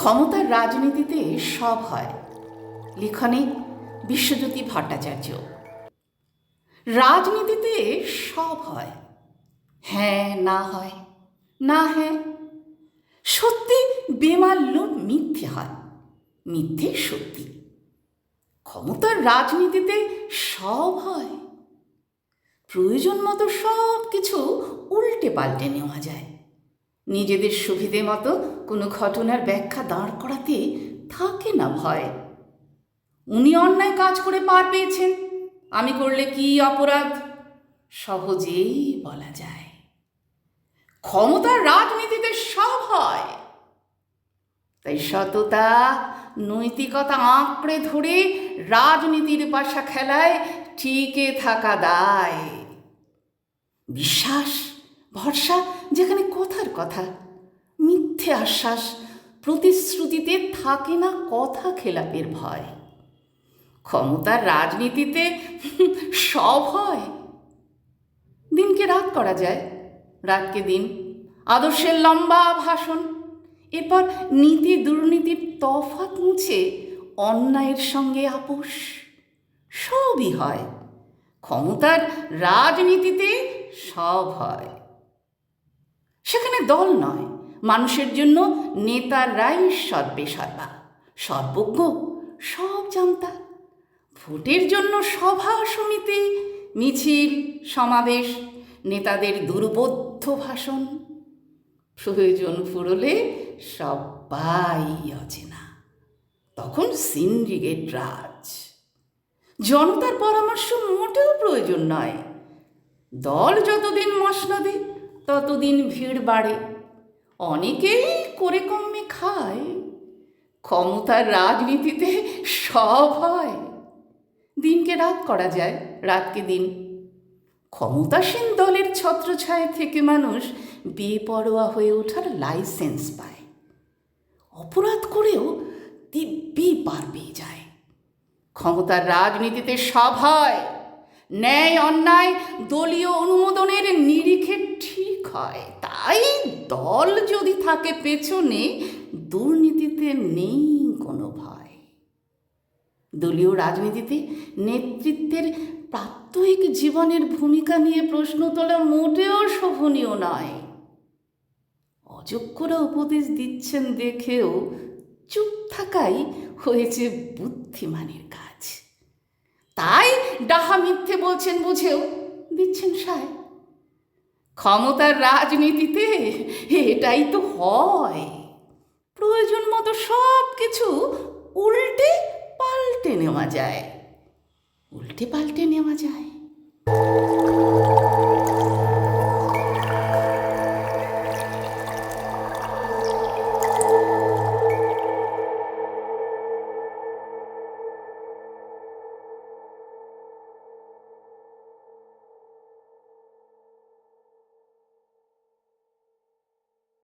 ক্ষমতার রাজনীতিতে সব হয়। লিখনে বিশ্বজ্যোতি ভট্টাচার্য। রাজনীতিতে সব হয়, হ্যাঁ না হয়, না হ্যাঁ। সত্যি বেমাল্য মিথ্যে হয়, মিথ্যে সত্যি। ক্ষমতার রাজনীতিতে সব হয়, প্রয়োজন মতো সব কিছু উল্টে পাল্টে নেওয়া যায়। নিজেদের সুবিধে মতো কোনো ঘটনার ব্যাখ্যা দাঁড় করাতে থাকে না ভয়। উনি অন্যায় কাজ করে পার পেয়েছেন, আমি করলে কি অপরাধ সহজেই বলা যায়। ক্ষমতার রাজনীতিতে সব হয়, তাই সততা নৈতিকতা আঁকড়ে ধরে রাজনীতির পাশা খেলায় টিকে থাকা দায়। বিশ্বাস ভরসা যেখানে কথার কথা, মিথ্যে আশ্বাস প্রতিশ্রুতিতে থাকে না কথা খেলাপের ভয়। ক্ষমতার রাজনীতিতে সব হয়, দিনকে রাত করা যায়, রাতকে দিন, আদর্শের লম্বা ভাষণ, এরপর নীতি দুর্নীতির তফাৎ মুছে অন্যায়ের সঙ্গে আপোষ, সবই হয়। ক্ষমতার রাজনীতিতে সব হয়। সেখানে দল নয়, মানুষের জন্য নেতারাই সর্বেসর্বা, সর্বজ্ঞ, সব জানতা। ভোটের জন্য সভা সমিতি, মিছিল সমাবেশ, নেতাদের দুর্বোধ্য ভাষণ, প্রয়োজন ফুরলে সবাই অচেনা, তখন সিন্ডিকেট রাজ। জনতার পরামর্শ মোটেও প্রয়োজন নয়, দল যতদিন মসনদে ততদিন ভিড় বাড়ে, অনেকেই করে কমে খায়। ক্ষমতার রাজনীতিতে সব হয়, দিনকে রাত করা যায়, রাতকে দিন। ক্ষমতাসীন দলের ছত্রছায়া থেকে মানুষ বেপরোয়া হয়ে ওঠার লাইসেন্স পায়, অপরাধ করেও দিব্যি পার পেয়ে যায়। ক্ষমতার রাজনীতিতে সব হয়, ন্যায় অন্যায় দলীয় অনুমোদনের নিরিখে ঠিক হয়। তাই দল যদি থাকে পেছনে, দুর্নীতিতে নেই কোনো ভয়। দলীয় রাজনীতিতে নেতৃত্বের প্রাত্যহিক জীবনের ভূমিকা নিয়ে প্রশ্ন তোলা মোটেও শোভনীয় নয়। অযোগ্যরা উপদেশ দিচ্ছেন দেখেও চুপ থাকাই হয়েছে বুদ্ধিমানের কাজ। তাই ডাহা মিথ্যে বলছেন বুঝেও দিচ্ছেন সায়। ক্ষমতার রাজনীতিতে এটাই তো হয়, প্রয়োজন মতো সব কিছু উল্টে পাল্টে নেওয়া যায়, উল্টে পাল্টে নেওয়া যায়।